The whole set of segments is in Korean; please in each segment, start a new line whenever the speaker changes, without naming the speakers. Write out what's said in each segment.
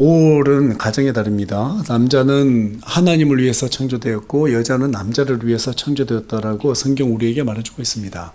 5월은 가정의 달입니다. 남자는 하나님을 위해서 창조되었고 여자는 남자를 위해서 창조되었다라고 성경 우리에게 말해주고 있습니다.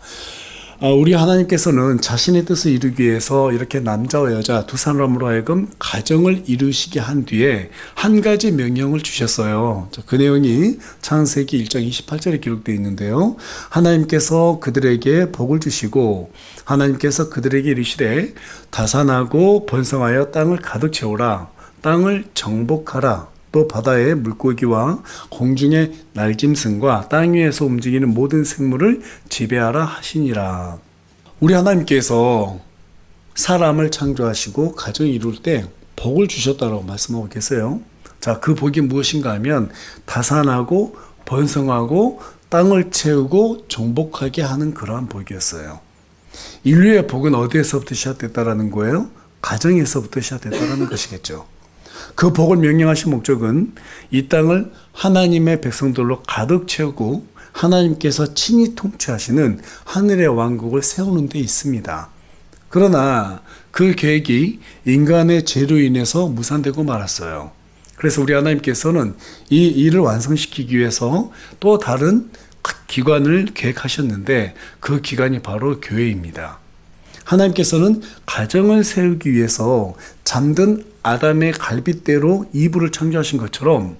우리 하나님께서는 자신의 뜻을 이루기 위해서 이렇게 남자와 여자 두 사람으로 하여금 가정을 이루시게 한 뒤에 한 가지 명령을 주셨어요. 그 내용이 창세기 1장 28절에 기록되어 있는데요. 하나님께서 그들에게 복을 주시고 하나님께서 그들에게 이르시되 다산하고 번성하여 땅을 가득 채우라. 땅을 정복하라. 또 바다의 물고기와 공중의 날짐승과 땅 위에서 움직이는 모든 생물을 지배하라 하시니라. 우리 하나님께서 사람을 창조하시고 가정을 이룰 때 복을 주셨다고 말씀하고 계세요. 자, 그 복이 무엇인가 하면 다산하고 번성하고 땅을 채우고 정복하게 하는 그러한 복이었어요. 인류의 복은 어디에서부터 시작됐다라는 거예요? 가정에서부터 시작됐다라는 것이겠죠. 그 복을 명령하신 목적은 이 땅을 하나님의 백성들로 가득 채우고 하나님께서 친히 통치하시는 하늘의 왕국을 세우는 데 있습니다. 그러나 그 계획이 인간의 죄로 인해서 무산되고 말았어요. 그래서 우리 하나님께서는 이 일을 완성시키기 위해서 또 다른 기관을 계획하셨는데 그 기관이 바로 교회입니다. 하나님께서는 가정을 세우기 위해서 잠든 아담의 갈빗대로 이브를 창조하신 것처럼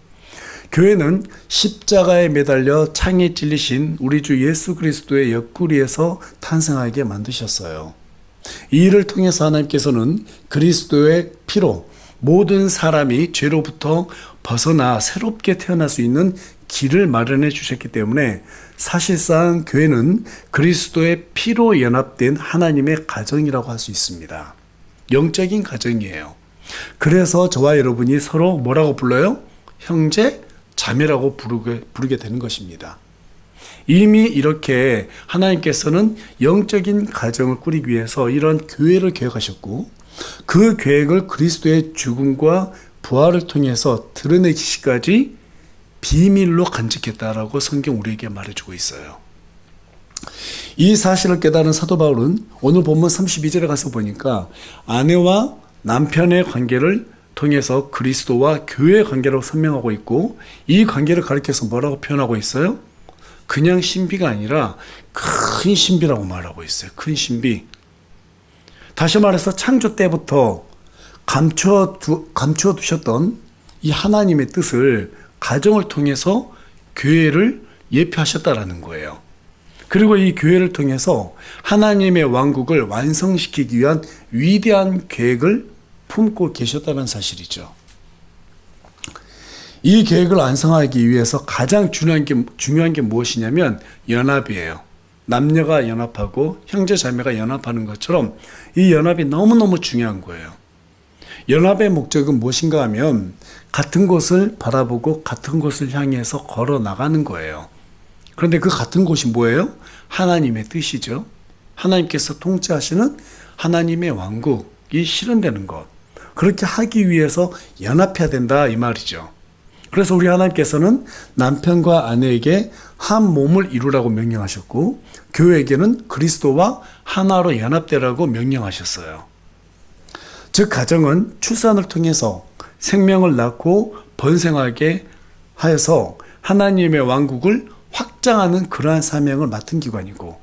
교회는 십자가에 매달려 창에 찔리신 우리 주 예수 그리스도의 옆구리에서 탄생하게 만드셨어요. 이 일을 통해서 하나님께서는 그리스도의 피로 모든 사람이 죄로부터 벗어나 새롭게 태어날 수 있는 길을 마련해 주셨기 때문에 사실상 교회는 그리스도의 피로 연합된 하나님의 가정이라고 할 수 있습니다. 영적인 가정이에요. 그래서 저와 여러분이 서로 뭐라고 불러요? 형제, 자매라고 부르게 되는 것입니다. 이미 이렇게 하나님께서는 영적인 가정을 꾸리기 위해서 이런 교회를 계획하셨고 그 계획을 그리스도의 죽음과 부활을 통해서 드러내기까지 비밀로 간직했다라고 성경 우리에게 말해주고 있어요. 이 사실을 깨달은 사도 바울은 오늘 본문 32절에 가서 보니까 아내와 남편의 관계를 통해서 그리스도와 교회의 관계라고 설명하고 있고 이 관계를 가리켜서 뭐라고 표현하고 있어요? 그냥 신비가 아니라 큰 신비라고 말하고 있어요. 큰 신비. 다시 말해서 창조 때부터 감추어 두셨던 이 하나님의 뜻을 가정을 통해서 교회를 예표하셨다라는 거예요. 그리고 이 교회를 통해서 하나님의 왕국을 완성시키기 위한 위대한 계획을 품고 계셨다는 사실이죠. 이 계획을 완성하기 위해서 가장 중요한 게 무엇이냐면 연합이에요. 남녀가 연합하고 형제 자매가 연합하는 것처럼 이 연합이 너무너무 중요한 거예요. 연합의 목적은 무엇인가 하면 같은 곳을 바라보고 같은 곳을 향해서 걸어 나가는 거예요. 그런데 그 같은 곳이 뭐예요? 하나님의 뜻이죠. 하나님께서 통치하시는 하나님의 왕국이 실현되는 것. 그렇게 하기 위해서 연합해야 된다 이 말이죠. 그래서 우리 하나님께서는 남편과 아내에게 한 몸을 이루라고 명령하셨고 교회에게는 그리스도와 하나로 연합되라고 명령하셨어요. 즉 가정은 출산을 통해서 생명을 낳고 번성하게 하여서 하나님의 왕국을 확장하는 그러한 사명을 맡은 기관이고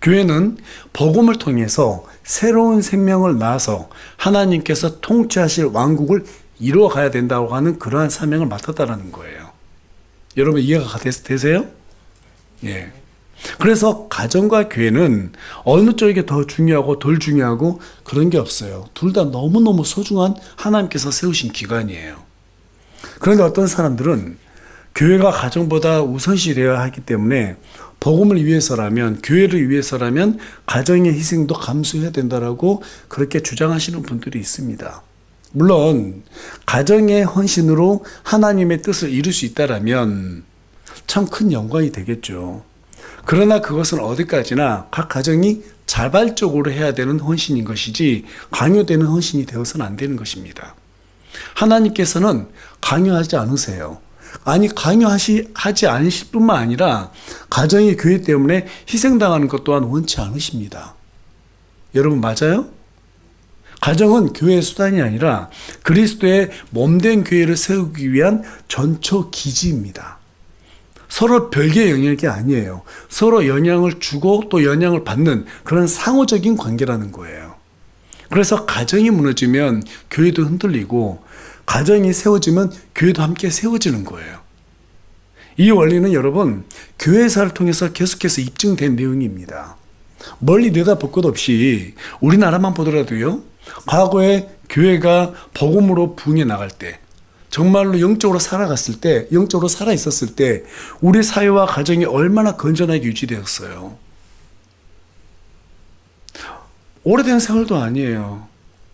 교회는 복음을 통해서 새로운 생명을 낳아서 하나님께서 통치하실 왕국을 이루어가야 된다고 하는 그러한 사명을 맡았다는 거예요. 여러분 이해가 되세요? 예. 그래서 가정과 교회는 어느 쪽이 더 중요하고 덜 중요하고 그런 게 없어요. 둘 다 너무너무 소중한 하나님께서 세우신 기관이에요. 그런데 어떤 사람들은 교회가 가정보다 우선시 되어야 하기 때문에 복음을 위해서라면 교회를 위해서라면 가정의 희생도 감수해야 된다라고 그렇게 주장하시는 분들이 있습니다. 물론 가정의 헌신으로 하나님의 뜻을 이룰 수 있다라면 참 큰 영광이 되겠죠. 그러나 그것은 어디까지나 각 가정이 자발적으로 해야 되는 헌신인 것이지 강요되는 헌신이 되어서는 안 되는 것입니다. 하나님께서는 강요하지 않으세요. 아니 강요하지 않으실 뿐만 아니라 가정의 교회 때문에 희생당하는 것 또한 원치 않으십니다. 여러분 맞아요? 가정은 교회의 수단이 아니라 그리스도의 몸된 교회를 세우기 위한 전초 기지입니다. 서로 별개의 영역이 아니에요. 서로 영향을 주고 또 영향을 받는 그런 상호적인 관계라는 거예요. 그래서 가정이 무너지면 교회도 흔들리고 가정이 세워지면 교회도 함께 세워지는 거예요. 이 원리는 여러분 교회사를 통해서 계속해서 입증된 내용입니다. 멀리 내다볼 것 없이 우리나라만 보더라도요. 과거에 교회가 복음으로 부흥해 나갈 때 정말로 영적으로 살아갔을 때 영적으로 살아있었을 때 우리 사회와 가정이 얼마나 건전하게 유지되었어요. 오래된 세월도 아니에요.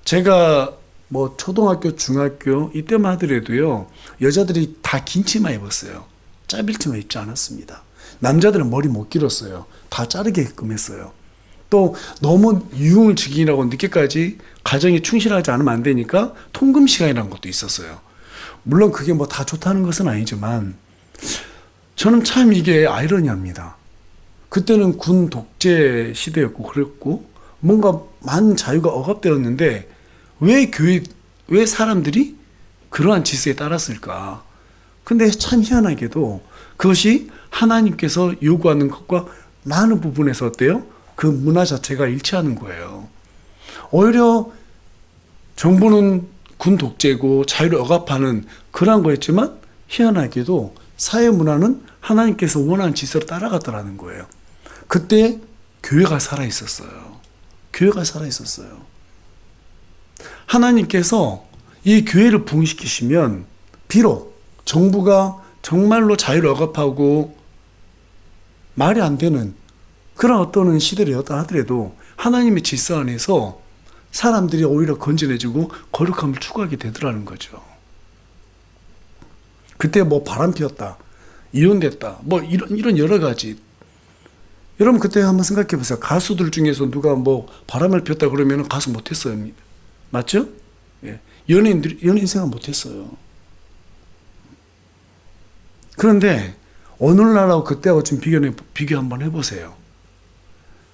제가 뭐 초등학교, 중학교 이때만 하더라도요. 여자들이 다 긴 치마 입었어요. 짧은 치마 입지 않았습니다. 남자들은 머리 못 길었어요. 다 자르게끔 했어요. 또 너무 유흥을 즐기라고 늦게까지 가정에 충실하지 않으면 안 되니까 통금 시간이라는 것도 있었어요. 물론 그게 뭐 다 좋다는 것은 아니지만 저는 참 이게 아이러니합니다. 그때는 군 독재 시대였고 그랬고 뭔가 많은 자유가 억압되었는데 왜 사람들이 그러한 질서에 따랐을까? 근데 참 희한하게도 그것이 하나님께서 요구하는 것과 많은 부분에서 어때요? 그 문화 자체가 일치하는 거예요. 오히려 정부는 군 독재고 자유를 억압하는 그런 거였지만 희한하게도 사회 문화는 하나님께서 원하는 질서로 따라갔더라는 거예요. 그때 교회가 살아있었어요. 교회가 살아있었어요. 하나님께서 이 교회를 부흥시키시면 비록 정부가 정말로 자유를 억압하고 말이 안 되는 그런 어떤 시대였다 하더라도 하나님의 질서 안에서 사람들이 오히려 건전해지고 거룩함을 추구하게 되더라는 거죠. 그때 뭐 바람 피웠다, 이혼됐다, 뭐 이런 여러 가지. 여러분 그때 한번 생각해 보세요. 가수들 중에서 누가 뭐 바람을 피웠다 그러면 가수 못했어요. 맞죠? 예. 연예인 생각 못했어요. 그런데 오늘날하고 그때하고 좀 비교 한번 해보세요.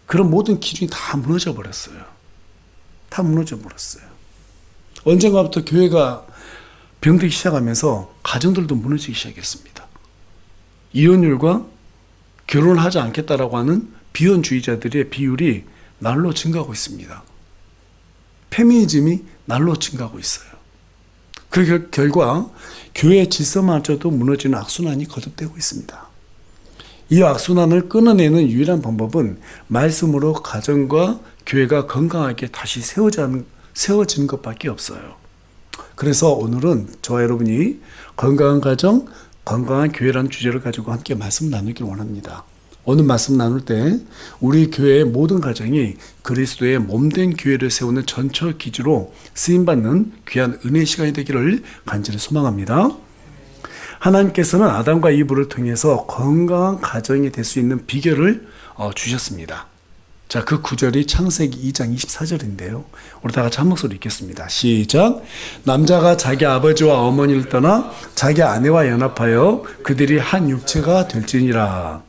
그런 모든 기준이 다 무너져 버렸어요. 다 무너져 버렸어요. 언젠가부터 교회가 병들기 시작하면서 가정들도 무너지기 시작했습니다. 이혼율과 결혼을 하지 않겠다라고 하는 비혼주의자들의 비율이 날로 증가하고 있습니다. 페미니즘이 날로 증가하고 있어요. 그 결과 교회의 질서마저도 무너지는 악순환이 거듭되고 있습니다. 이 악순환을 끊어내는 유일한 방법은 말씀으로 가정과 교회가 건강하게 다시 세워지는 것밖에 없어요. 그래서 오늘은 저와 여러분이 건강한 가정, 건강한 교회라는 주제를 가지고 함께 말씀 나누기를 원합니다. 오늘 말씀 나눌 때 우리 교회의 모든 가정이 그리스도의 몸된 교회를 세우는 전처 기주로 쓰임받는 귀한 은혜의 시간이 되기를 간절히 소망합니다. 하나님께서는 아담과 이브를 통해서 건강한 가정이 될 수 있는 비결을 주셨습니다. 자, 그 구절이 창세기 2장 24절인데요. 우리 다 같이 한 목소리 읽겠습니다. 시작. 남자가 자기 아버지와 어머니를 떠나 자기 아내와 연합하여 그들이 한 육체가 될지니라.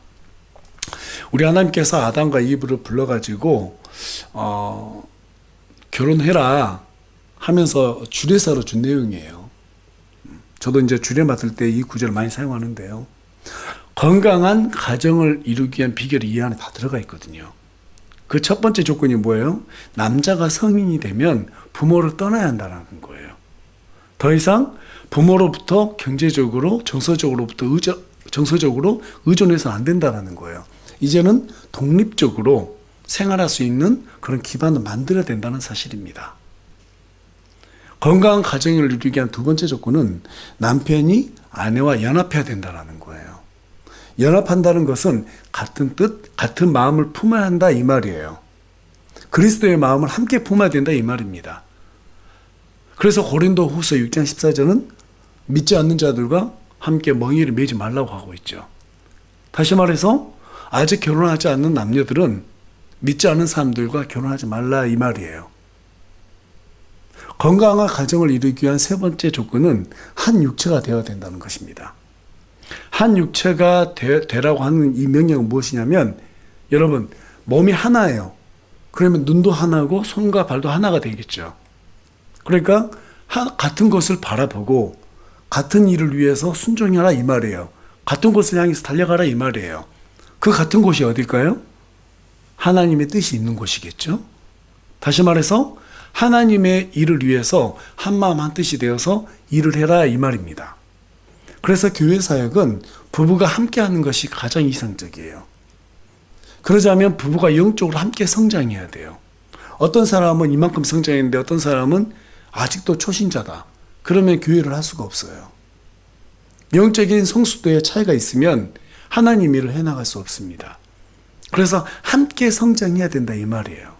우리 하나님께서 아담과 이브를 불러가지고 결혼해라 하면서 주례사로 준 내용이에요. 저도 이제 주례 맡을 때 이 구절을 많이 사용하는데요. 건강한 가정을 이루기 위한 비결이 이 안에 다 들어가 있거든요. 그 첫 번째 조건이 뭐예요? 남자가 성인이 되면 부모를 떠나야 한다는 거예요. 더 이상 부모로부터 경제적으로, 정서적으로 의존해서는 안 된다는 거예요. 이제는 독립적으로 생활할 수 있는 그런 기반을 만들어야 된다는 사실입니다. 건강한 가정을 이루기 위한 두 번째 조건은 남편이 아내와 연합해야 된다는 거예요. 연합한다는 것은 같은 뜻, 같은 마음을 품어야 한다 이 말이에요. 그리스도의 마음을 함께 품어야 된다 이 말입니다. 그래서 고린도후서 6장 14절은 믿지 않는 자들과 함께 멍에를 매지 말라고 하고 있죠. 다시 말해서 아직 결혼하지 않는 남녀들은 믿지 않는 사람들과 결혼하지 말라 이 말이에요. 건강한 가정을 이루기 위한 세 번째 조건은 한 육체가 되어야 된다는 것입니다. 한 육체가 되라고 하는 이 명령은 무엇이냐면 여러분 몸이 하나예요. 그러면 눈도 하나고 손과 발도 하나가 되겠죠. 그러니까 같은 것을 바라보고 같은 일을 위해서 순종해라 이 말이에요. 같은 곳을 향해서 달려가라 이 말이에요. 그 같은 곳이 어딜까요? 하나님의 뜻이 있는 곳이겠죠. 다시 말해서 하나님의 일을 위해서 한마음 한뜻이 되어서 일을 해라 이 말입니다. 그래서 교회 사역은 부부가 함께 하는 것이 가장 이상적이에요. 그러자면 부부가 영적으로 함께 성장해야 돼요. 어떤 사람은 이만큼 성장했는데 어떤 사람은 아직도 초신자다. 그러면 교회를 할 수가 없어요. 영적인 성숙도의 차이가 있으면 하나님 일을 해나갈 수 없습니다. 그래서 함께 성장해야 된다 이 말이에요.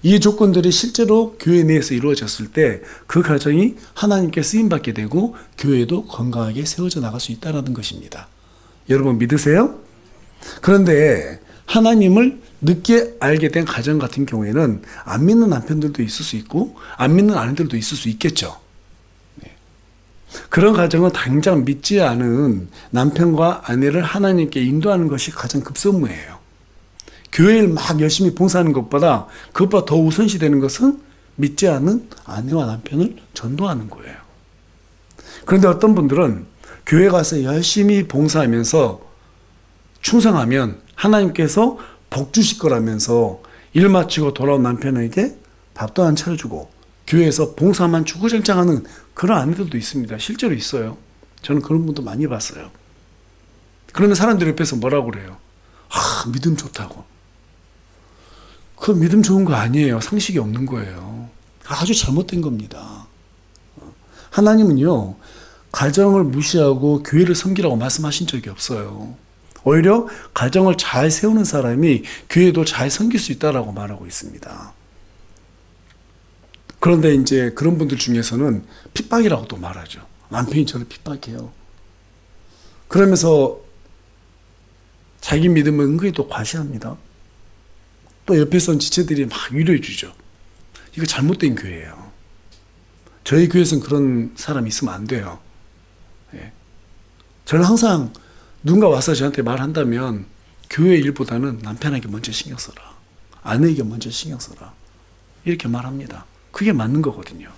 이 조건들이 실제로 교회 내에서 이루어졌을 때 그 가정이 하나님께 쓰임받게 되고 교회도 건강하게 세워져 나갈 수 있다는 것입니다. 여러분 믿으세요? 그런데 하나님을 늦게 알게 된 가정 같은 경우에는 안 믿는 남편들도 있을 수 있고 안 믿는 아내들도 있을 수 있겠죠. 그런 가정은 당장 믿지 않은 남편과 아내를 하나님께 인도하는 것이 가장 급선무예요. 교회를 막 열심히 봉사하는 것보다 그것보다 더 우선시 되는 것은 믿지 않는 아내와 남편을 전도하는 거예요. 그런데 어떤 분들은 교회 가서 열심히 봉사하면서 충성하면 하나님께서 복 주실 거라면서 일 마치고 돌아온 남편에게 밥도 안 차려주고 교회에서 봉사만 주구장창하는 그런 아내들도 있습니다. 실제로 있어요. 저는 그런 분도 많이 봤어요. 그러면 사람들 옆에서 뭐라고 그래요? 믿음 좋다고. 그 믿음 좋은 거 아니에요. 상식이 없는 거예요. 아주 잘못된 겁니다. 하나님은요, 가정을 무시하고 교회를 섬기라고 말씀하신 적이 없어요. 오히려 가정을 잘 세우는 사람이 교회도 잘 섬길 수 있다라고 말하고 있습니다. 그런데 이제 그런 분들 중에서는 핍박이라고도 말하죠. 남편이 저를 핍박해요. 그러면서 자기 믿음을 은근히 또 과시합니다. 또 옆에서는 지체들이 막 위로해 주죠. 이거 잘못된 교회예요. 저희 교회에서는 그런 사람이 있으면 안 돼요. 예. 저는 항상 누군가 와서 저한테 말한다면 교회 일보다는 남편에게 먼저 신경 써라. 아내에게 먼저 신경 써라. 이렇게 말합니다. 그게 맞는 거거든요.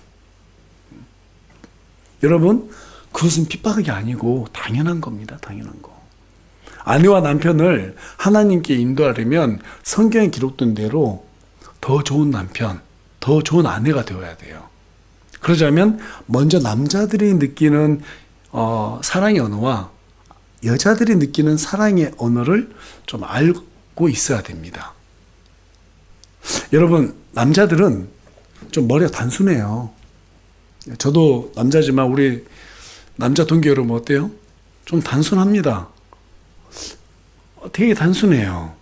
여러분, 그것은 핍박이 아니고 당연한 겁니다. 당연한 거. 아내와 남편을 하나님께 인도하려면 성경에 기록된 대로 더 좋은 남편, 더 좋은 아내가 되어야 돼요. 그러자면 먼저 남자들이 느끼는 사랑의 언어와 여자들이 느끼는 사랑의 언어를 좀 알고 있어야 됩니다. 여러분, 남자들은 좀 머리가 단순해요. 저도 남자지만 우리 남자 동기 여러분 어때요? 좀 단순합니다. 되게 단순해요.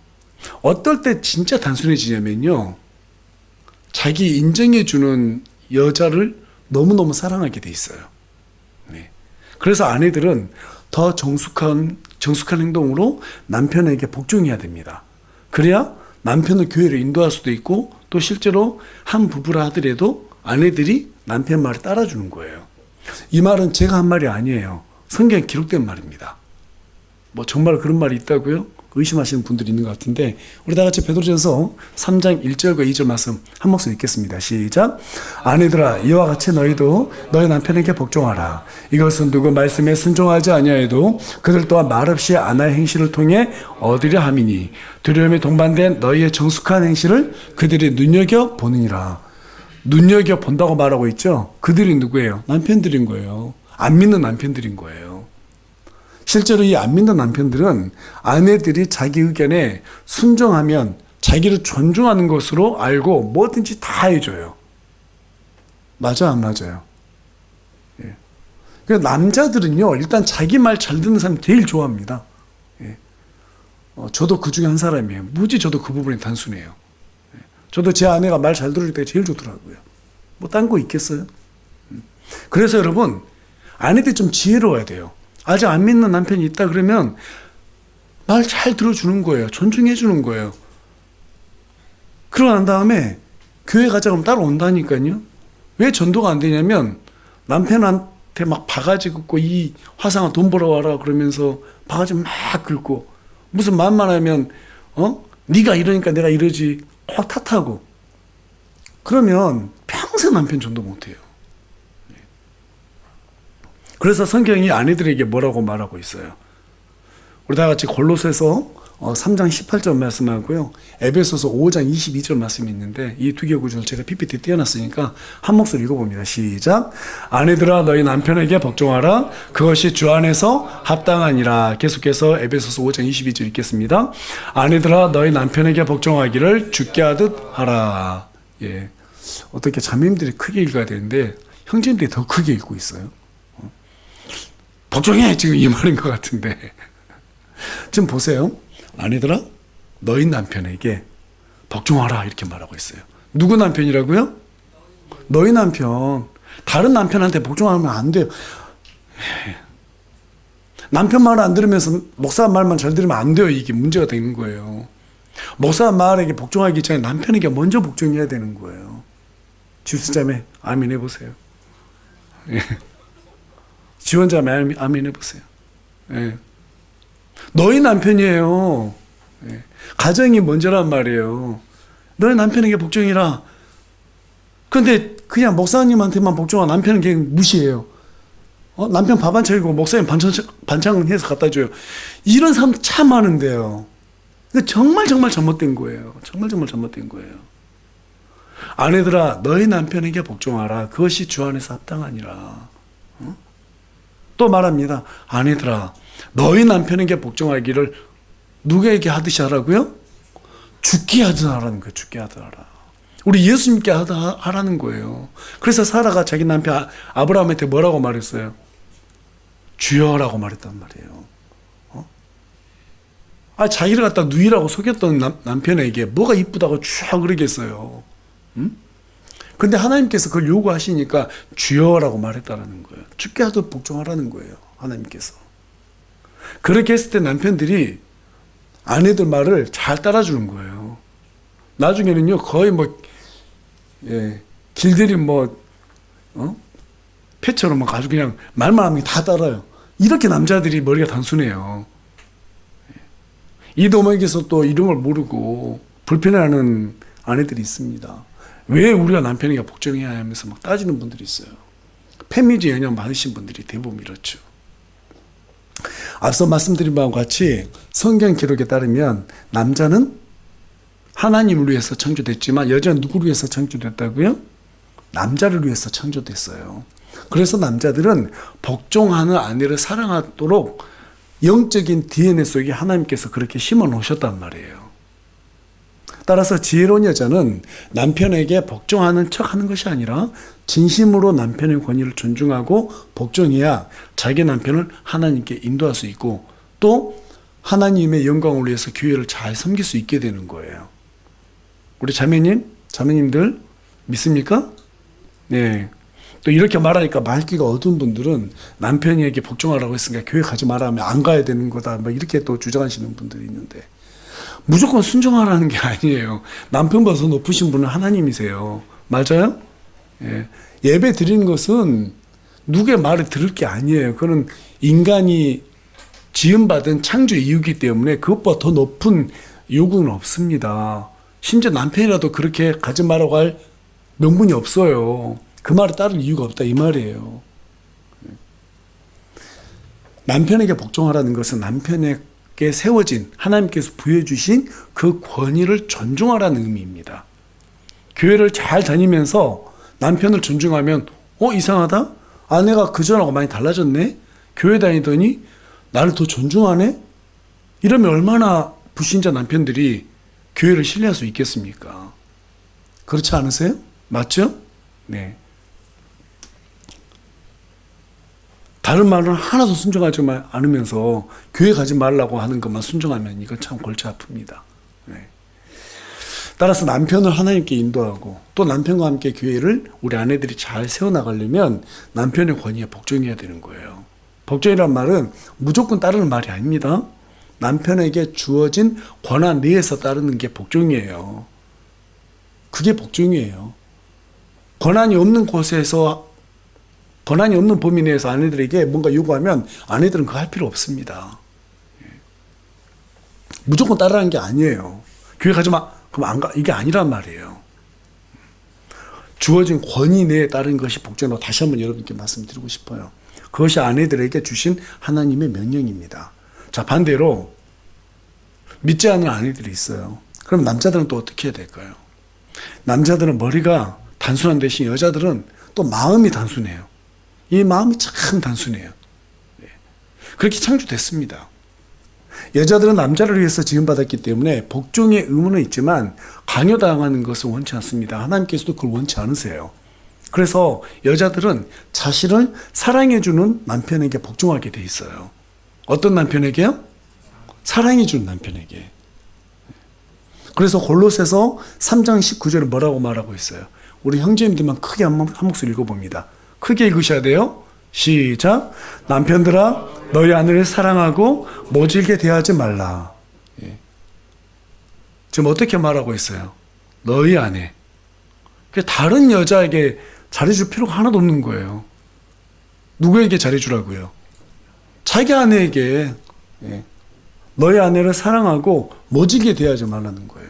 어떨 때 진짜 단순해지냐면요, 자기 인정해주는 여자를 너무너무 사랑하게 돼 있어요. 네. 그래서 아내들은 더 정숙한 행동으로 남편에게 복종해야 됩니다. 그래야 남편을 교회로 인도할 수도 있고 또 실제로 한 부부라 하더라도 아내들이 남편 말을 따라주는 거예요. 이 말은 제가 한 말이 아니에요. 성경에 기록된 말입니다. 뭐 정말 그런 말이 있다고요? 의심하시는 분들이 있는 것 같은데 우리 다 같이 베드로전서 3장 1절과 2절 말씀 한 목소리 읽겠습니다. 시작. 아내들아 이와 같이 너희도 너희 남편에게 복종하라. 이것은 누구 말씀에 순종하지 아니하여도 그들 또한 말없이 아나의 행실을 통해 얻으려 함이니 두려움에 동반된 너희의 정숙한 행실을 그들이 눈여겨보느니라. 눈여겨본다고 말하고 있죠. 그들이 누구예요? 남편들인 거예요. 안 믿는 남편들인 거예요. 실제로 이 안 믿는 남편들은 아내들이 자기 의견에 순종하면 자기를 존중하는 것으로 알고 뭐든지 다 해줘요. 맞아, 안 맞아요? 예. 남자들은요, 일단 자기 말 잘 듣는 사람 제일 좋아합니다. 예. 저도 그 중에 한 사람이에요. 무지 저도 그 부분이 단순해요. 예. 저도 제 아내가 말 잘 들을 때 제일 좋더라고요. 뭐 딴 거 있겠어요? 그래서 여러분, 아내들이 좀 지혜로워야 돼요. 아직 안 믿는 남편이 있다 그러면 말 잘 들어주는 거예요. 존중해 주는 거예요. 그러고 난 다음에 교회 가자 그러면 따라온다니까요. 왜 전도가 안 되냐면 남편한테 막 바가지 긋고 이 화상아 돈 벌어와라 그러면서 바가지 막 긁고 무슨 말만 하면 네가 이러니까 내가 이러지 꼭 탓하고 그러면 평생 남편 전도 못해요. 그래서 성경이 아내들에게 뭐라고 말하고 있어요? 우리 다 같이 골로새서 3장 18절 말씀하고요. 에베소서 5장 22절 말씀이 있는데 이 두 개 구절 제가 PPT 띄워놨으니까 한 목소리 읽어봅니다. 시작. 아내들아 너희 남편에게 복종하라. 그것이 주 안에서 합당하니라. 계속해서 에베소서 5장 22절 읽겠습니다. 아내들아 너희 남편에게 복종하기를 주께 하듯 하라. 예. 어떻게 자매님들이 크게 읽어야 되는데 형제님들이 더 크게 읽고 있어요. 복종해! 지금 이 말인 것 같은데. 지금 보세요. 아내들아, 너희 남편에게 복종하라. 이렇게 말하고 있어요. 누구 남편이라고요? 너희 남편. 다른 남편한테 복종하면 안 돼요. 남편 말을 안 들으면서 목사 말만 잘 들으면 안 돼요. 이게 문제가 되는 거예요. 목사 말에게 복종하기 전에 남편에게 먼저 복종해야 되는 거예요. 주수자매, 아멘 해보세요. 지원자매, 아멘 해보세요. 예. 너희 남편이에요. 예. 가정이 먼저란 말이에요. 너희 남편에게 복종이라. 근데 그냥 목사님한테만 복종한 남편은 그냥 무시해요. 남편 밥 안 차리고 목사님 반찬 해서 갖다 줘요. 이런 사람 참 많은데요. 정말 잘못된 거예요. 정말 잘못된 거예요. 아내들아 너희 남편에게 복종하라. 그것이 주 안에서 합당하니라. 또 말합니다. 아내들아 너희 남편에게 복종하기를 누구에게 하듯이 하라고요? 죽게 하듯 하라는 거예요. 죽게 하듯 하라. 우리 예수님께 하라는 거예요. 그래서 사라가 자기 남편 아브라함한테 뭐라고 말했어요? 주여라고 말했단 말이에요. 자기를 갖다 누이라고 속였던 남편에게 뭐가 이쁘다고 쭉 그러겠어요. 응? 근데 하나님께서 그걸 요구하시니까 주여라고 말했다라는 거예요. 죽게 하듯 복종하라는 거예요. 하나님께서. 그렇게 했을 때 남편들이 아내들 말을 잘 따라주는 거예요. 나중에는요, 거의 길들이 패처럼 아주 그냥 말만 하면 다 따라요. 이렇게 남자들이 머리가 단순해요. 이도목에서 또 이런 걸 모르고 불편해하는 아내들이 있습니다. 왜 우리가 남편에게 복종해야 하면서 막 따지는 분들이 있어요. 페미니즘 영향 많으신 분들이 대부분 이렇죠. 앞서 말씀드린 바와 같이 성경 기록에 따르면 남자는 하나님을 위해서 창조됐지만 여자는 누구를 위해서 창조됐다고요? 남자를 위해서 창조됐어요. 그래서 남자들은 복종하는 아내를 사랑하도록 영적인 DNA 속에 하나님께서 그렇게 심어 놓으셨단 말이에요. 따라서 지혜로운 여자는 남편에게 복종하는 척 하는 것이 아니라 진심으로 남편의 권위를 존중하고 복종해야 자기 남편을 하나님께 인도할 수 있고 또 하나님의 영광을 위해서 교회를 잘 섬길 수 있게 되는 거예요. 우리 자매님들 믿습니까? 네. 또 이렇게 말하니까 말귀가 어두운 분들은 남편에게 복종하라고 했으니까 교회 가지 마라 하면 안 가야 되는 거다. 이렇게 또 주장하시는 분들이 있는데 무조건 순종하라는 게 아니에요. 남편보다 더 높으신 분은 하나님이세요. 맞아요? 예. 예배 드리는 것은 누구의 말을 들을 게 아니에요. 그거는 인간이 지음받은 창조 이유이기 때문에 그것보다 더 높은 요구는 없습니다. 심지어 남편이라도 그렇게 가지 말라고 할 명분이 없어요. 그 말을 따를 이유가 없다 이 말이에요. 남편에게 복종하라는 것은 남편에게 세워진 하나님께서 부여해 주신 그 권위를 존중하라는 의미입니다. 교회를 잘 다니면서 남편을 존중하면 이상하다? 아내가 그전하고 많이 달라졌네? 교회 다니더니 나를 더 존중하네? 이러면 얼마나 불신자 남편들이 교회를 신뢰할 수 있겠습니까? 그렇지 않으세요? 맞죠? 네. 다른 말은 하나도 순종하지 않으면서 교회 가지 말라고 하는 것만 순종하면 이건 참 골치 아픕니다. 네. 따라서 남편을 하나님께 인도하고 또 남편과 함께 교회를 우리 아내들이 잘 세워나가려면 남편의 권위에 복종해야 되는 거예요. 복종이란 말은 무조건 따르는 말이 아닙니다. 남편에게 주어진 권한 내에서 따르는 게 복종이에요. 그게 복종이에요. 권한이 없는 범위 내에서 아내들에게 뭔가 요구하면 아내들은 그거 할 필요 없습니다. 무조건 따르라는 게 아니에요. 교회 가지 마. 그럼 안 가. 이게 아니란 말이에요. 주어진 권위 내에 따른 것이 복종이라고 다시 한번 여러분께 말씀드리고 싶어요. 그것이 아내들에게 주신 하나님의 명령입니다. 자, 반대로 믿지 않는 아내들이 있어요. 그럼 남자들은 또 어떻게 해야 될까요? 남자들은 머리가 단순한 대신 여자들은 또 마음이 단순해요. 이 마음이 참 단순해요. 그렇게 창조됐습니다. 여자들은 남자를 위해서 지음받았기 때문에 복종의 의무는 있지만 강요당하는 것을 원치 않습니다. 하나님께서도 그걸 원치 않으세요. 그래서 여자들은 자신을 사랑해주는 남편에게 복종하게 돼 있어요. 어떤 남편에게요? 사랑해주는 남편에게. 그래서 골로새서 3장 19절에 뭐라고 말하고 있어요? 우리 형제님들만 크게 한 목소리 읽어봅니다. 크게 읽으셔야 돼요. 시작. 남편들아 너희 아내를 사랑하고 모질게 대하지 말라. 예. 지금 어떻게 말하고 있어요? 너희 아내. 다른 여자에게 잘해줄 필요가 하나도 없는 거예요. 누구에게 잘해주라고요? 자기 아내에게. 예. 너희 아내를 사랑하고 모질게 대하지 말라는 거예요.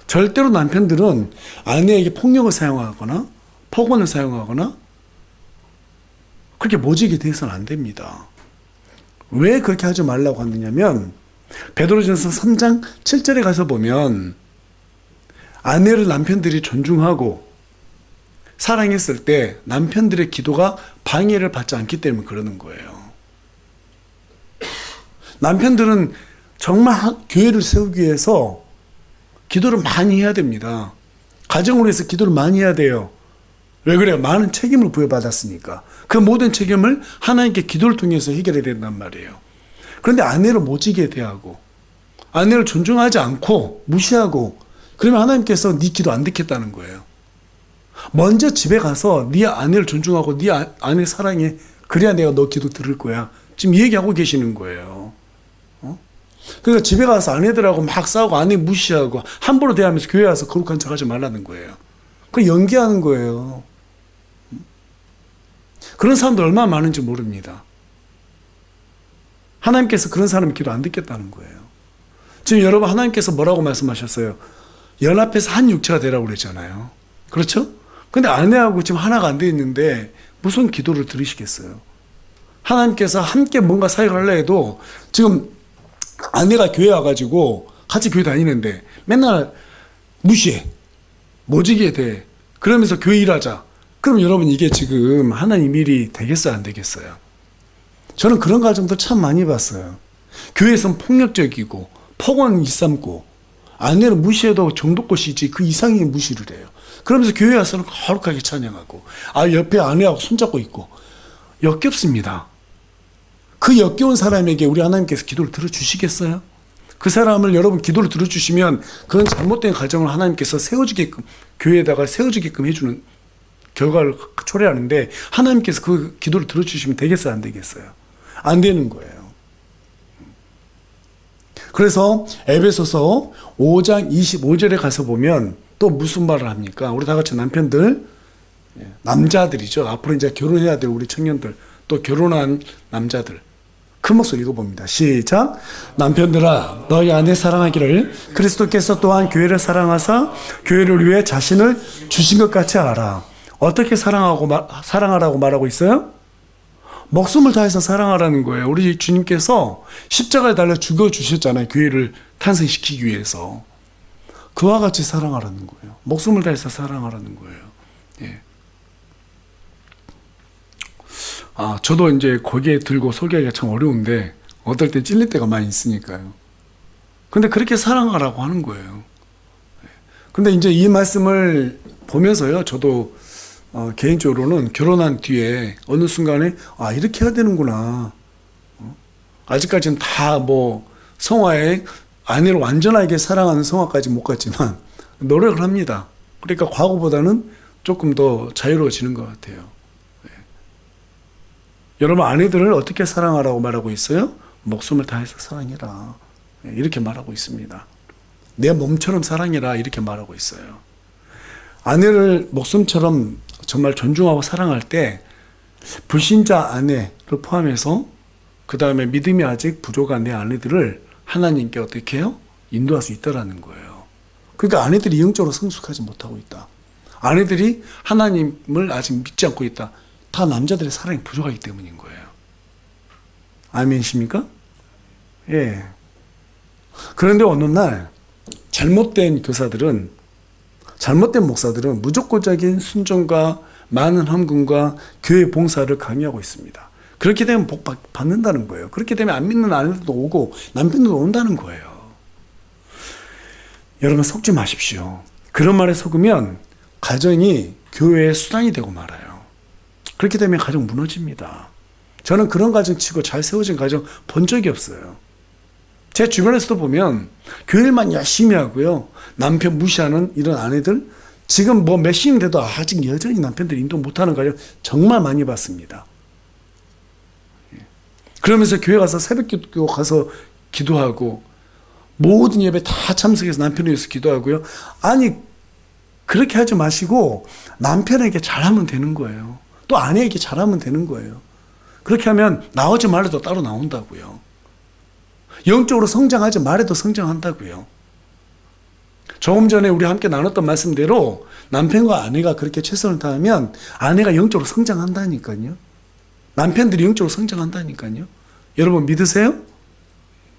절대로 남편들은 아내에게 폭력을 사용하거나 폭언을 사용하거나 그렇게 모질게 대해서는 안 됩니다. 왜 그렇게 하지 말라고 하느냐면 베드로전서 3장 7절에 가서 보면 아내를 남편들이 존중하고 사랑했을 때 남편들의 기도가 방해를 받지 않기 때문에 그러는 거예요. 남편들은 정말 교회를 세우기 위해서 기도를 많이 해야 됩니다. 가정을 위해서 기도를 많이 해야 돼요. 왜 그래요? 많은 책임을 부여받았으니까. 그 모든 책임을 하나님께 기도를 통해서 해결해야 된단 말이에요. 그런데 아내를 모지게 대하고 아내를 존중하지 않고 무시하고 그러면 하나님께서 네 기도 안 듣겠다는 거예요. 먼저 집에 가서 네 아내를 존중하고 네 아내 사랑해. 그래야 내가 너 기도 들을 거야. 지금 이 얘기하고 계시는 거예요. 그러니까 집에 가서 아내들하고 막 싸우고 아내 무시하고 함부로 대하면서 교회 와서 거룩한 척 하지 말라는 거예요. 그걸 연기하는 거예요. 그런 사람들 얼마나 많은지 모릅니다. 하나님께서 그런 사람의 기도 안 듣겠다는 거예요. 지금 여러분 하나님께서 뭐라고 말씀하셨어요? 연합해서 한 육체가 되라고 그랬잖아요. 그렇죠? 근데 아내하고 지금 하나가 안 돼 있는데 무슨 기도를 들으시겠어요? 하나님께서 함께 뭔가 사역을 하려 해도 지금 아내가 교회 와가지고 같이 교회 다니는데 맨날 무시해. 모지게 돼. 그러면서 교회 일하자. 그럼 여러분 이게 지금 하나님 일이 되겠어요? 안 되겠어요? 저는 그런 가정들 참 많이 봤어요. 교회에서는 폭력적이고 폭언 일삼고 아내를 무시해도 정도껏이지 그 이상의 무시를 해요. 그러면서 교회 와서는 거룩하게 찬양하고 옆에 아내하고 손잡고 있고 역겹습니다. 그 역겨운 사람에게 우리 하나님께서 기도를 들어주시겠어요? 그 사람을 여러분 기도를 들어주시면 그런 잘못된 가정을 하나님께서 세워주게끔 교회에다가 세워주게끔 해주는 결과를 초래하는데 하나님께서 그 기도를 들어주시면 되겠어요? 안 되겠어요? 안 되는 거예요. 그래서 에베소서 5장 25절에 가서 보면 또 무슨 말을 합니까? 우리 다 같이 남편들, 남자들이죠. 앞으로 이제 결혼해야 될 우리 청년들, 또 결혼한 남자들. 큰 목소리 읽어봅니다. 시작. 남편들아 너희 아내 사랑하기를 그리스도께서 또한 교회를 사랑하사 교회를 위해 자신을 주신 것 같이 알아. 어떻게 사랑하라고 말하고 있어요? 목숨을 다해서 사랑하라는 거예요. 우리 주님께서 십자가에 달려 죽어주셨잖아요. 교회를 탄생시키기 위해서. 그와 같이 사랑하라는 거예요. 목숨을 다해서 사랑하라는 거예요. 예. 저도 이제 거기에 들고 소개하기가 참 어려운데 어떨 때 찔릴 때가 많이 있으니까요. 근데 그렇게 사랑하라고 하는 거예요. 근데 이제 이 말씀을 보면서요, 저도 개인적으로는 결혼한 뒤에 어느 순간에 이렇게 해야 되는구나. 아직까지는 다 성화에 아내를 완전하게 사랑하는 성화까지 못 갔지만 노력을 합니다. 그러니까 과거보다는 조금 더 자유로워지는 것 같아요. 여러분 아내들을 어떻게 사랑하라고 말하고 있어요? 목숨을 다해서 사랑해라. 이렇게 말하고 있습니다. 내 몸처럼 사랑해라. 이렇게 말하고 있어요. 아내를 목숨처럼 정말 존중하고 사랑할 때 불신자 아내를 포함해서 그 다음에 믿음이 아직 부족한 내 아내들을 하나님께 어떻게 해요? 인도할 수 있다라는 거예요. 그러니까 아내들이 영적으로 성숙하지 못하고 있다. 아내들이 하나님을 아직 믿지 않고 있다. 다 남자들의 사랑이 부족하기 때문인 거예요. 아멘이십니까? 예. 그런데 어느 날 잘못된 교사들은, 잘못된 목사들은 무조건적인 순종과 많은 헌금과 교회 봉사를 강요하고 있습니다. 그렇게 되면 복 받는다는 거예요. 그렇게 되면 안 믿는 아내들도 오고 남편도 온다는 거예요. 여러분 속지 마십시오. 그런 말에 속으면 가정이 교회의 수단이 되고 말아요. 그렇게 되면 가정 무너집니다. 저는 그런 가정 치고 잘 세워진 가정 본 적이 없어요. 제 주변에서도 보면 교회만 열심히 하고요, 남편 무시하는 이런 아내들, 지금 뭐 몇십 돼도 아직 여전히 남편들이 인도 못하는 가정 정말 많이 봤습니다. 그러면서 교회 가서 새벽기도 가서 기도하고 모든 예배 다 참석해서 남편을 위해서 기도하고요. 아니 그렇게 하지 마시고 남편에게 잘하면 되는 거예요. 또 아내에게 잘하면 되는 거예요. 그렇게 하면 나오지 말래도 따로 나온다고요. 영적으로 성장하지 말해도 성장한다고요. 조금 전에 우리 함께 나눴던 말씀대로 남편과 아내가 그렇게 최선을 다하면 아내가 영적으로 성장한다니까요. 남편들이 영적으로 성장한다니까요. 여러분 믿으세요?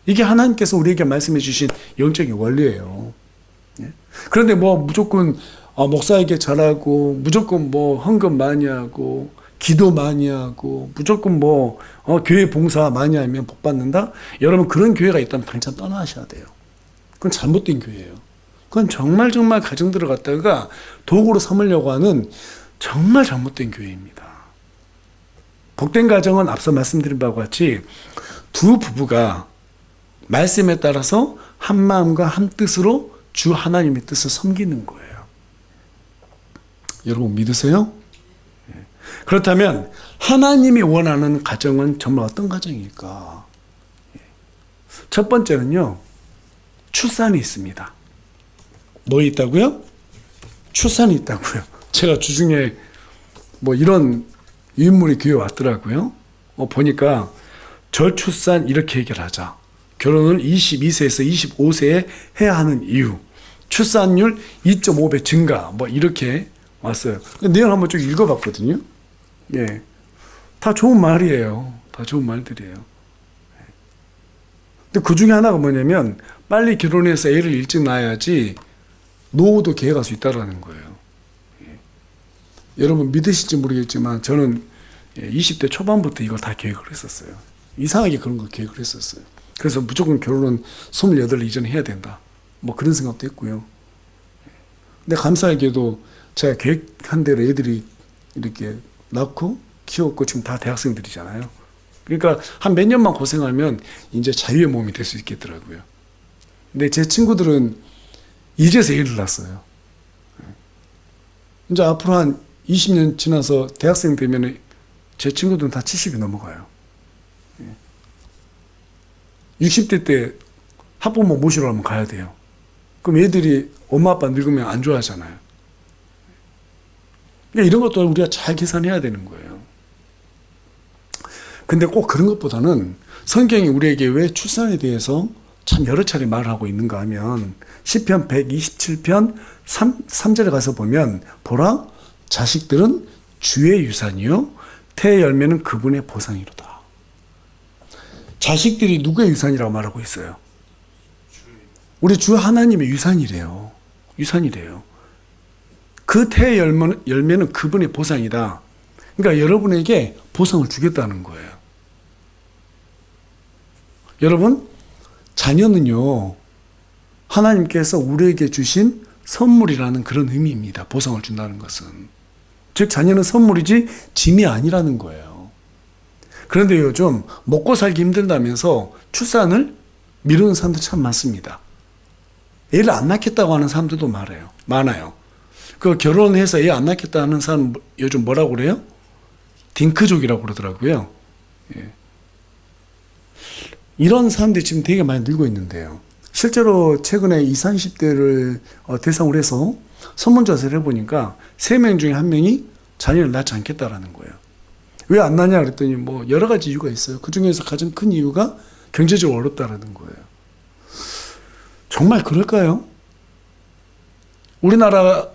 이게 하나님께서 우리에게 말씀해 주신 영적인 원리예요. 그런데 뭐 무조건 목사에게 잘하고, 무조건 뭐 헌금 많이 하고, 기도 많이 하고, 무조건 뭐 교회 봉사 많이 하면 복 받는다? 여러분 그런 교회가 있다면 당장 떠나셔야 돼요. 그건 잘못된 교회예요. 그건 정말 가정들을 갖다가 도구로 삼으려고 하는 정말 잘못된 교회입니다. 복된 가정은 앞서 말씀드린 바와 같이 두 부부가 말씀에 따라서 한 마음과 한 뜻으로 주 하나님의 뜻을 섬기는 거예요. 여러분 믿으세요? 그렇다면 하나님이 원하는 가정은 정말 어떤 가정일까? 첫 번째는요, 출산이 있습니다. 뭐 있다고요? 출산이 있다고요. 제가 주중에 뭐 이런 인물이 교회에 왔더라고요. 보니까 저출산 이렇게 해결하자. 결혼을 22세에서 25세에 해야 하는 이유. 출산율 2.5배 증가. 뭐 이렇게 왔어요. 내용 한번 쭉 읽어봤거든요. 예. 다 좋은 말이에요. 다 좋은 말들이에요. 근데 그 중에 하나가 뭐냐면 빨리 결혼해서 애를 일찍 낳아야지 노후도 계획할 수 있다는 거예요. 예. 여러분 믿으실지 모르겠지만 저는 20대 초반부터 이걸 다 계획을 했었어요. 이상하게 그런 거 계획을 했었어요. 그래서 무조건 결혼은 28 이전에 해야 된다. 뭐 그런 생각도 했고요. 근데 감사하게도 제가 계획한 대로 애들이 이렇게 낳고 키웠고 지금 다 대학생들이잖아요. 그러니까 한 몇 년만 고생하면 이제 자유의 몸이 될 수 있겠더라고요. 근데 제 친구들은 이제서 애를 낳았어요. 이제 앞으로 한 20년 지나서 대학생 되면 제 친구들은 다 70이 넘어가요. 60대 때 학부모 모시러 가면 가야 돼요. 그럼 애들이 엄마 아빠 늙으면 안 좋아하잖아요. 그러니까 이런 것도 우리가 잘 계산해야 되는 거예요. 근데 꼭 그런 것보다는 성경이 우리에게 왜 출산에 대해서 참 여러 차례 말을 하고 있는가 하면 시편 127편 3절에 가서 보면 보라 자식들은 주의 유산이요 태의 열매는 그분의 보상이로다. 자식들이 누구의 유산이라고 말하고 있어요? 우리 주 하나님의 유산이래요. 유산이래요. 그 태의 열매는 그분의 보상이다. 그러니까 여러분에게 보상을 주겠다는 거예요. 여러분, 자녀는요, 하나님께서 우리에게 주신 선물이라는 그런 의미입니다. 보상을 준다는 것은. 즉, 자녀는 선물이지 짐이 아니라는 거예요. 그런데 요즘 먹고 살기 힘들다면서 출산을 미루는 사람들 참 많습니다. 애를 안 낳겠다고 하는 사람들도 많아요. 그 결혼해서 애 안 낳겠다 하는 사람 요즘 뭐라고 그래요? 딩크족이라고 그러더라고요. 예. 이런 사람들이 지금 되게 많이 늘고 있는데요. 실제로 최근에 20, 30대를 대상으로 해서 설문조사를 해보니까 3명 중에 1명이 자녀를 낳지 않겠다라는 거예요. 왜 안 낳냐 그랬더니 뭐 여러 가지 이유가 있어요. 그 중에서 가장 큰 이유가 경제적으로 어렵다라는 거예요. 정말 그럴까요? 우리나라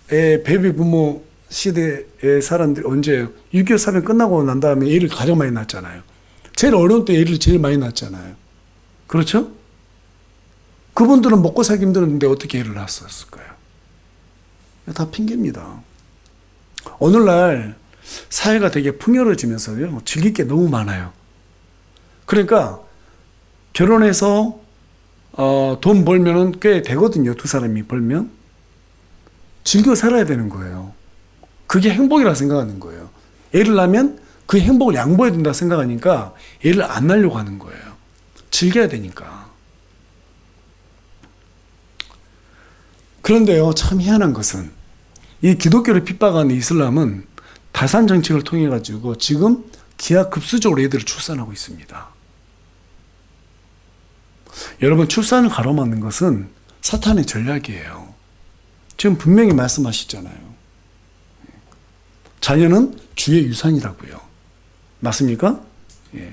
베이비 부모 시대의 사람들이 언제예요? 6.25 사변 끝나고 난 다음에 애를 가장 많이 낳았잖아요. 제일 어려운 때 애를 제일 많이 낳았잖아요. 그렇죠? 그분들은 먹고 살기 힘들었는데 어떻게 애를 낳았을까요? 다 핑계입니다. 오늘날 사회가 되게 풍요로워지면서요, 즐길 게 너무 많아요. 그러니까 결혼해서 돈 벌면은 꽤 되거든요. 두 사람이 벌면 즐겨 살아야 되는 거예요. 그게 행복이라 생각하는 거예요. 애를 낳으면 그 행복을 양보해야 된다 생각하니까 애를 안 낳으려고 하는 거예요. 즐겨야 되니까. 그런데요, 참 희한한 것은 이 기독교를 핍박하는 이슬람은 다산 정책을 통해 가지고 지금 기하급수적으로 애들을 출산하고 있습니다. 여러분, 출산을 가로막는 것은 사탄의 전략이에요. 지금 분명히 말씀하시잖아요. 자녀는 주의 유산이라고요. 맞습니까? 예.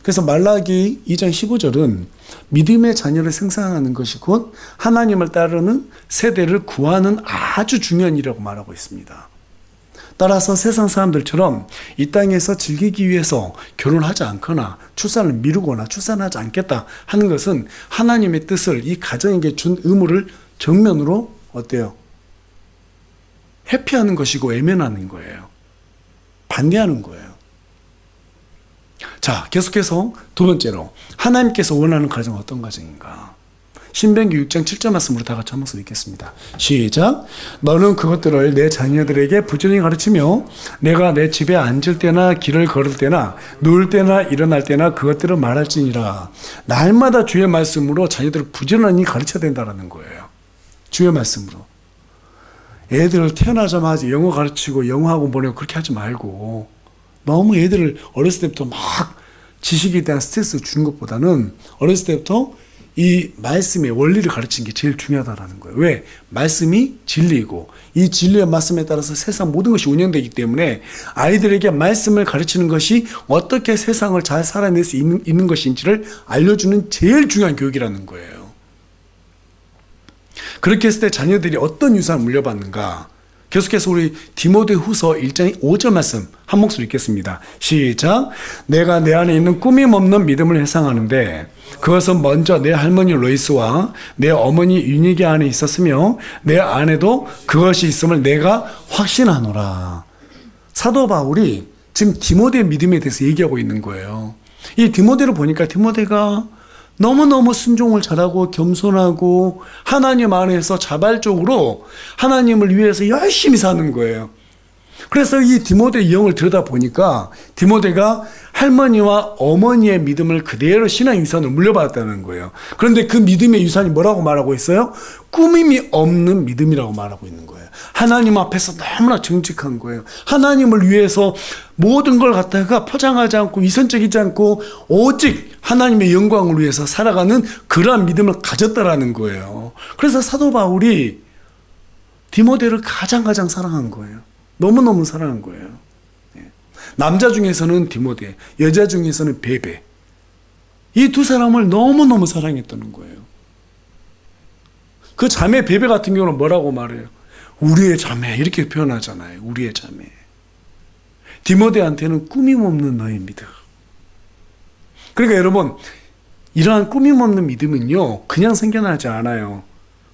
그래서 말라기 2장 15절은 믿음의 자녀를 생산하는 것이 곧 하나님을 따르는 세대를 구하는 아주 중요한 일이라고 말하고 있습니다. 따라서 세상 사람들처럼 이 땅에서 즐기기 위해서 결혼하지 않거나 출산을 미루거나 출산하지 않겠다 하는 것은 하나님의 뜻을 이 가정에게 준 의무를 정면으로 어때요? 회피하는 것이고 외면하는 거예요. 반대하는 거예요. 자, 계속해서 두 번째로 하나님께서 원하는 가정은 어떤 가정인가? 신명기 6장 7절 말씀으로 다 같이 한 목소리 읽겠습니다. 시작. 너는 그것들을 내 자녀들에게 부지런히 가르치며 내가 내 집에 앉을 때나 길을 걸을 때나 누울 때나 일어날 때나 그것들을 말할지니라. 날마다 주의 말씀으로 자녀들을 부지런히 가르쳐야 된다는 거예요. 주의 말씀으로. 애들을 태어나자마자 영어 가르치고 영어학원 보내고 그렇게 하지 말고 너무 애들을 어렸을 때부터 막 지식에 대한 스트레스 주는 것보다는 어렸을 때부터 이 말씀의 원리를 가르치는 게 제일 중요하다는 거예요. 왜? 말씀이 진리이고 이 진리의 말씀에 따라서 세상 모든 것이 운영되기 때문에 아이들에게 말씀을 가르치는 것이 어떻게 세상을 잘 살아낼 수 있는 것인지를 알려주는 제일 중요한 교육이라는 거예요. 그렇게 했을 때 자녀들이 어떤 유산을 물려받는가? 계속해서 우리 디모데후서 1장 5절 말씀 한 목소리 읽겠습니다. 시작. 내가 내 안에 있는 꾸밈 없는 믿음을 회상하는데 그것은 먼저 내 할머니 로이스와 내 어머니 유니게 안에 있었으며 내 안에도 그것이 있음을 내가 확신하노라. 사도 바울이 지금 디모데의 믿음에 대해서 얘기하고 있는 거예요. 이 디모데를 보니까 디모데가 너무너무 순종을 잘하고 겸손하고 하나님 안에서 자발적으로 하나님을 위해서 열심히 사는 거예요. 그래서 이 디모데의 영을 들여다보니까 디모데가 할머니와 어머니의 믿음을 그대로 신앙 유산을 물려받았다는 거예요. 그런데 그 믿음의 유산이 뭐라고 말하고 있어요? 꾸밈이 없는 믿음이라고 말하고 있는 거예요. 하나님 앞에서 너무나 정직한 거예요. 하나님을 위해서 모든 걸 갖다가 포장하지 않고 위선적이지 않고 오직 하나님의 영광을 위해서 살아가는 그러한 믿음을 가졌다라는 거예요. 그래서 사도 바울이 디모데를 가장 사랑한 거예요. 너무너무 사랑한 거예요. 남자 중에서는 디모데, 여자 중에서는 베베. 이 두 사람을 너무너무 사랑했다는 거예요. 그 자매 베베 같은 경우는 뭐라고 말해요? 우리의 자매 이렇게 표현하잖아요. 우리의 자매. 디모데한테는 꾸밈없는 너의 믿음. 그러니까 여러분, 이러한 꾸밈없는 믿음은요 그냥 생겨나지 않아요.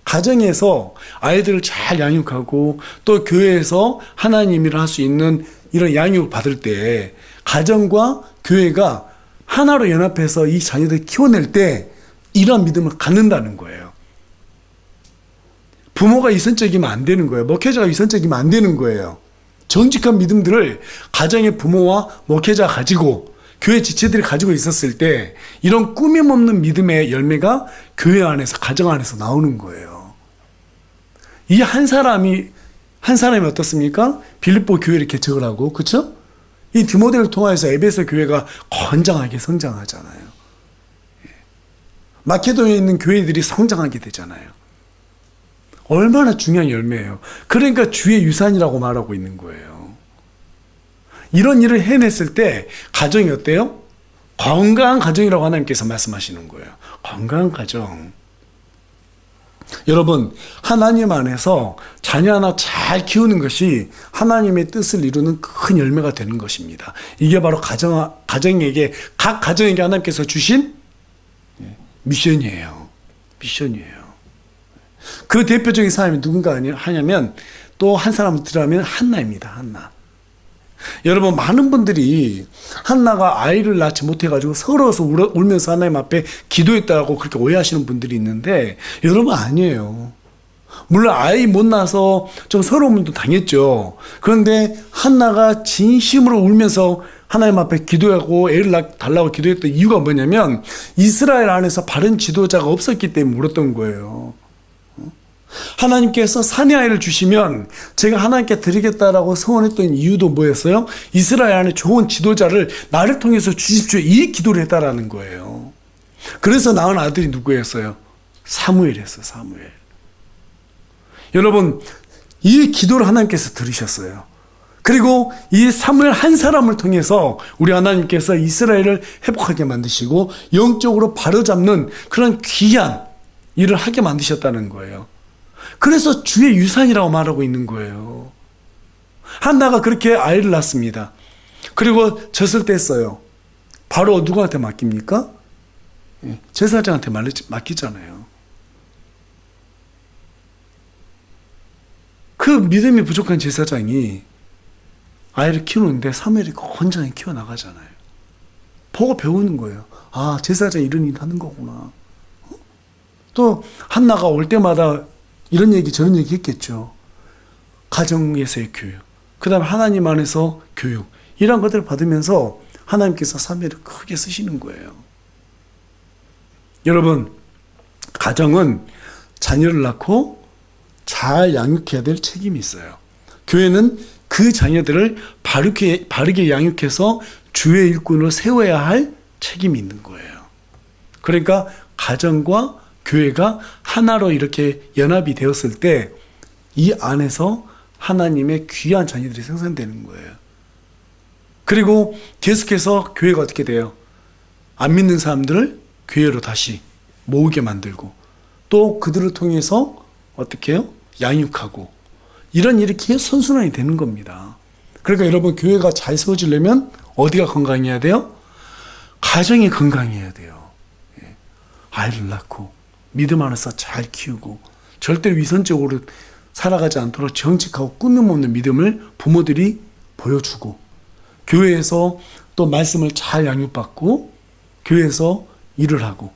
가정에서 아이들을 잘 양육하고 또 교회에서 하나님이라 할 수 있는 이런 양육을 받을 때 가정과 교회가 하나로 연합해서 이 자녀들을 키워낼 때 이러한 믿음을 갖는다는 거예요. 부모가 이선적이면 안 되는 거예요. 목회자가 이선적이면 안 되는 거예요. 정직한 믿음들을 가정의 부모와 목회자가 가지고 교회 지체들이 가지고 있었을 때 이런 꾸밈 없는 믿음의 열매가 교회 안에서 가정 안에서 나오는 거예요. 이 한 사람이 어떻습니까? 빌립보 교회를 개척을 하고, 그렇죠? 이 디모데를 통해서 에베소 교회가 건장하게 성장하잖아요. 마케도니아에 있는 교회들이 성장하게 되잖아요. 얼마나 중요한 열매예요. 그러니까 주의 유산이라고 말하고 있는 거예요. 이런 일을 해냈을 때 가정이 어때요? 건강한 가정이라고 하나님께서 말씀하시는 거예요. 건강한 가정. 여러분, 하나님 안에서 자녀 하나 잘 키우는 것이 하나님의 뜻을 이루는 큰 열매가 되는 것입니다. 이게 바로 가정에게, 각 가정에게 하나님께서 주신 미션이에요. 미션이에요. 그 대표적인 사람이 누군가 하냐면, 또 한 사람을 들어가면 한나입니다. 한나. 여러분, 많은 분들이 한나가 아이를 낳지 못해가지고 서러워서 울면서 하나님 앞에 기도했다고 그렇게 오해하시는 분들이 있는데, 여러분, 아니에요. 물론 아이 못 낳아서 좀 서러움도 당했죠. 그런데 한나가 진심으로 울면서 하나님 앞에 기도하고 애를 달라고 기도했던 이유가 뭐냐면, 이스라엘 안에서 바른 지도자가 없었기 때문에 울었던 거예요. 하나님께서 사내 아이를 주시면 제가 하나님께 드리겠다라고 소원했던 이유도 뭐였어요? 이스라엘 안에 좋은 지도자를 나를 통해서 주십시오, 이 기도를 했다라는 거예요. 그래서 낳은 아들이 누구였어요? 사무엘이었어요. 사무엘. 여러분, 이 기도를 하나님께서 들으셨어요. 그리고 이 사무엘 한 사람을 통해서 우리 하나님께서 이스라엘을 회복하게 만드시고 영적으로 바로잡는 그런 귀한 일을 하게 만드셨다는 거예요. 그래서 주의 유산이라고 말하고 있는 거예요. 한나가 그렇게 아이를 낳습니다. 그리고 젖을 뗐어요. 바로 누구한테 맡깁니까? 제사장한테 맡기잖아요. 그 믿음이 부족한 제사장이 아이를 키우는데 사무엘이 건장히 키워나가잖아요. 보고 배우는 거예요. 아, 제사장이 이런 일 하는 거구나. 또 한나가 올 때마다 이런 얘기 저런 얘기 했겠죠. 가정에서의 교육, 그 다음에 하나님 안에서 교육, 이런 것들을 받으면서 하나님께서 사무엘을 크게 쓰시는 거예요. 여러분, 가정은 자녀를 낳고 잘 양육해야 될 책임이 있어요. 교회는 그 자녀들을 바르게 양육해서 주의 일꾼으로 세워야 할 책임이 있는 거예요. 그러니까 가정과 교회가 하나로 이렇게 연합이 되었을 때 이 안에서 하나님의 귀한 자녀들이 생산되는 거예요. 그리고 계속해서 교회가 어떻게 돼요? 안 믿는 사람들을 교회로 다시 모으게 만들고, 또 그들을 통해서 어떻게 해요? 양육하고, 이런 일이 계속 선순환이 되는 겁니다. 그러니까 여러분, 교회가 잘 세워지려면 어디가 건강해야 돼요? 가정이 건강해야 돼요. 아이를 낳고 믿음 안에서 잘 키우고 절대 위선적으로 살아가지 않도록 정직하고 꾸밈 없는 믿음을 부모들이 보여주고, 교회에서 또 말씀을 잘 양육받고 교회에서 일을 하고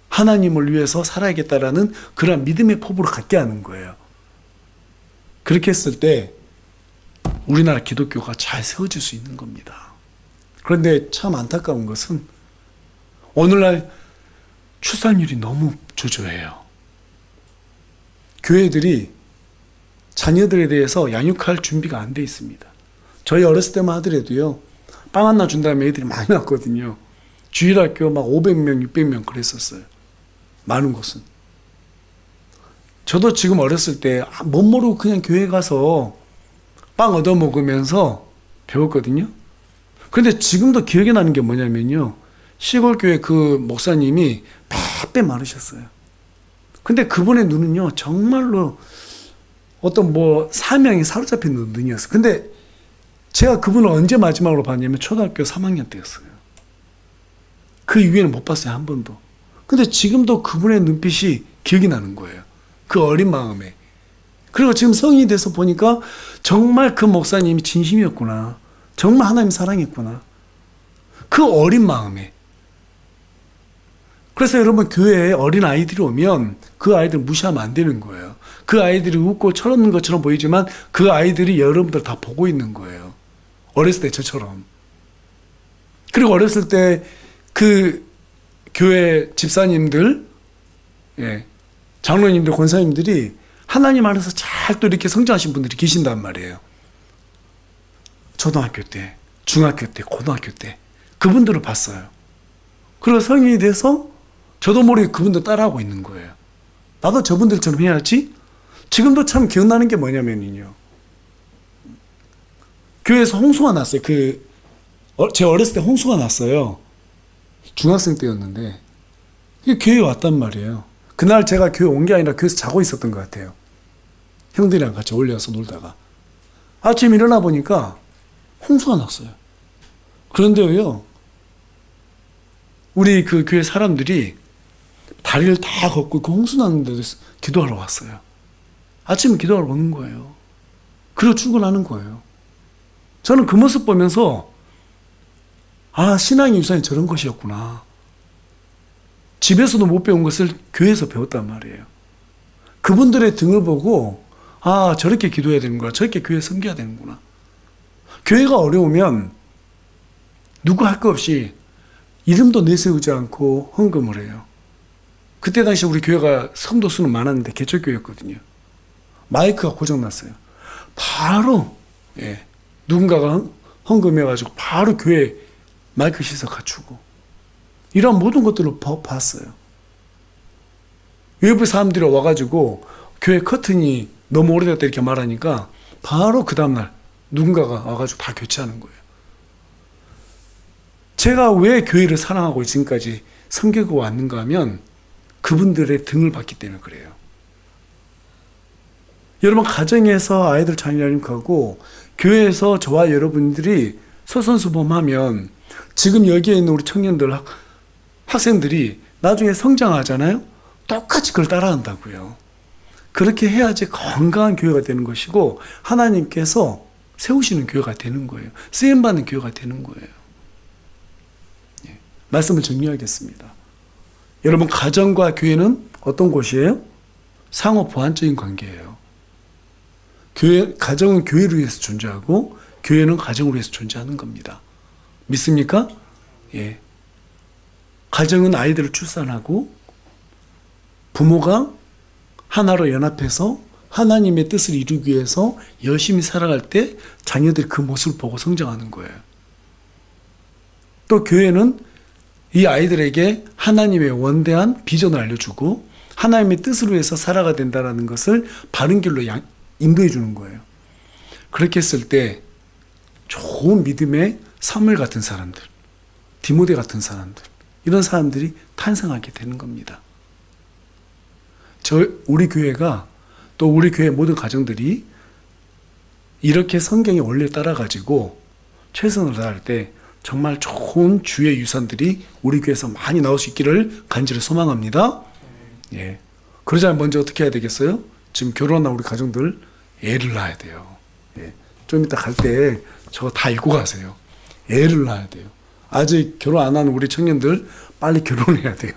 하나님을 위해서 살아야겠다라는 그런 믿음의 포부를 갖게 하는 거예요. 그렇게 했을 때 우리나라 기독교가 잘 세워질 수 있는 겁니다. 그런데 참 안타까운 것은 오늘날 출산율이 너무 저조해요. 교회들이 자녀들에 대해서 양육할 준비가 안 돼 있습니다. 저희 어렸을 때만 하더라도요, 빵 하나 준 다음에 애들이 많이 왔거든요. 주일학교 막 500명, 600명 그랬었어요. 많은 곳은. 저도 지금 어렸을 때 못 모르고 그냥 교회 가서 빵 얻어 먹으면서 배웠거든요. 그런데 지금도 기억에 나는 게 뭐냐면요, 시골 교회 그 목사님이 빼빼 마르셨어요. 근데 그분의 눈은요, 정말로 어떤 사명이 사로잡힌 눈이었어요. 근데 제가 그분을 언제 마지막으로 봤냐면 초등학교 3학년 때였어요. 그 이후에는 못 봤어요, 한 번도. 근데 지금도 그분의 눈빛이 기억이 나는 거예요. 그 어린 마음에. 그리고 지금 성인이 돼서 보니까 정말 그 목사님이 진심이었구나. 정말 하나님 사랑했구나. 그 어린 마음에. 그래서 여러분, 교회에 어린 아이들이 오면 그 아이들 무시하면 안 되는 거예요. 그 아이들이 웃고 철없는 것처럼 보이지만 그 아이들이 여러분들 다 보고 있는 거예요. 어렸을 때 저처럼. 그리고 어렸을 때 그 교회 집사님들, 장로님들, 권사님들이 하나님 안에서 잘 또 이렇게 성장하신 분들이 계신단 말이에요. 초등학교 때, 중학교 때, 고등학교 때 그분들을 봤어요. 그리고 성인이 돼서 저도 모르게 그분들 따라하고 있는 거예요. 나도 저분들처럼 해야지. 지금도 참 기억나는 게 뭐냐면요, 교회에서 홍수가 났어요. 제 어렸을 때 홍수가 났어요. 중학생 때였는데 교회에 왔단 말이에요. 그날 제가 교회 온 게 아니라 교회에서 자고 있었던 것 같아요. 형들이랑 같이 올려서 놀다가. 아침에 일어나 보니까 홍수가 났어요. 그런데요, 우리 그 교회 사람들이 다리를 다 걷고 그 홍수 나는 데도 기도하러 왔어요. 아침에 기도하러 오는 거예요. 그리고 출근하는 거예요. 저는 그 모습 보면서 아, 신앙의 유산이 저런 것이었구나. 집에서도 못 배운 것을 교회에서 배웠단 말이에요. 그분들의 등을 보고 아, 저렇게 기도해야 되는구나. 저렇게 교회에 섬겨야 되는구나. 교회가 어려우면 누구 할 것 없이 이름도 내세우지 않고 헌금을 해요. 그때 당시 우리 교회가 성도 수는 많았는데 개척교회였거든요. 마이크가 고장났어요. 바로 누군가가 헌금해가지고 바로 교회 마이크 시설 갖추고 이런 모든 것들을 봤어요. 외부 사람들이 와가지고 교회 커튼이 너무 오래됐다 이렇게 말하니까 바로 그 다음날 누군가가 와가지고 다 교체하는 거예요. 제가 왜 교회를 사랑하고 지금까지 섬기고 왔는가 하면 그분들의 등을 봤기 때문에 그래요. 여러분, 가정에서 아이들 자녀님하고 교회에서 저와 여러분들이 서선수범하면 지금 여기에 있는 우리 청년들, 학생들이 나중에 성장하잖아요. 똑같이 그걸 따라한다고요. 그렇게 해야지 건강한 교회가 되는 것이고 하나님께서 세우시는 교회가 되는 거예요. 쓰임받는 교회가 되는 거예요. 말씀을 정리하겠습니다. 여러분, 가정과 교회는 어떤 곳이에요? 상호 보완적인 관계예요. 가정은 교회를 위해서 존재하고 교회는 가정을 위해서 존재하는 겁니다. 믿습니까? 예. 가정은 아이들을 출산하고 부모가 하나로 연합해서 하나님의 뜻을 이루기 위해서 열심히 살아갈 때 자녀들이 그 모습을 보고 성장하는 거예요. 또 교회는 이 아이들에게 하나님의 원대한 비전을 알려주고 하나님의 뜻을 위해서 살아가야 된다는 것을 바른 길로 인도해 주는 거예요. 그렇게 했을 때 좋은 믿음의 사무엘 같은 사람들, 디모데 같은 사람들, 이런 사람들이 탄생하게 되는 겁니다. 우리 교회가 또 우리 교회 모든 가정들이 이렇게 성경의 원리를 따라가지고 최선을 다할 때 정말 좋은 주의 유산들이 우리 교회에서 많이 나올 수 있기를 간절히 소망합니다. 예. 그러자면 먼저 어떻게 해야 되겠어요? 지금 결혼한 우리 가정들 애를 낳아야 돼요. 예. 좀 이따 갈 때 저거 다 읽고 가세요. 애를 낳아야 돼요. 아직 결혼 안 하는 우리 청년들 빨리 결혼해야 돼요.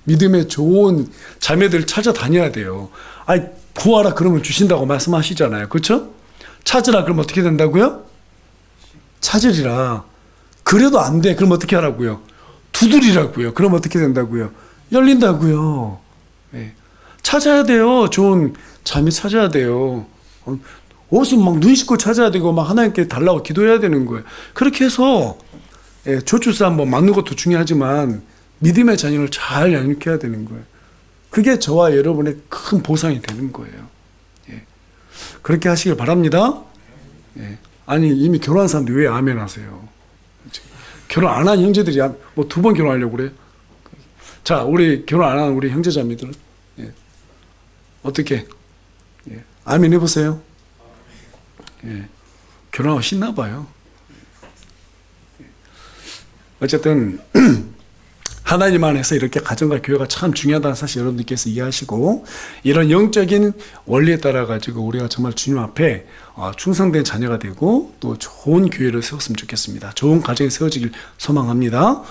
믿음의 좋은 자매들 찾아다녀야 돼요. 아이, 구하라 그러면 주신다고 말씀하시잖아요. 그렇죠? 찾으라 그러면 어떻게 된다고요? 찾으리라. 그래도 안 돼. 그럼 어떻게 하라고요? 두드리라고요. 그럼 어떻게 된다고요? 열린다고요. 네. 찾아야 돼요. 좋은 자매 찾아야 돼요. 옷은 막 눈 씻고 찾아야 되고 막 하나님께 달라고 기도해야 되는 거예요. 그렇게 해서 조출산 뭐 맞는 것도 중요하지만 믿음의 자녀를 잘 양육해야 되는 거예요. 그게 저와 여러분의 큰 보상이 되는 거예요. 예. 그렇게 하시길 바랍니다. 예. 아니, 이미 결혼한 사람들이 왜 아멘 하세요? 결혼 안 한 형제들이 뭐 2번 결혼하려고 그래요? 자, 우리 결혼 안 한 우리 형제자매들은 어떻게? 아멘 해보세요. 결혼하고 신나 봐요. 어쨌든 하나님 안에서 이렇게 가정과 교회가 참 중요하다는 사실 여러분들께서 이해하시고 이런 영적인 원리에 따라 가지고 우리가 정말 주님 앞에 충성된 자녀가 되고 또 좋은 교회를 세웠으면 좋겠습니다. 좋은 가정이 세워지길 소망합니다.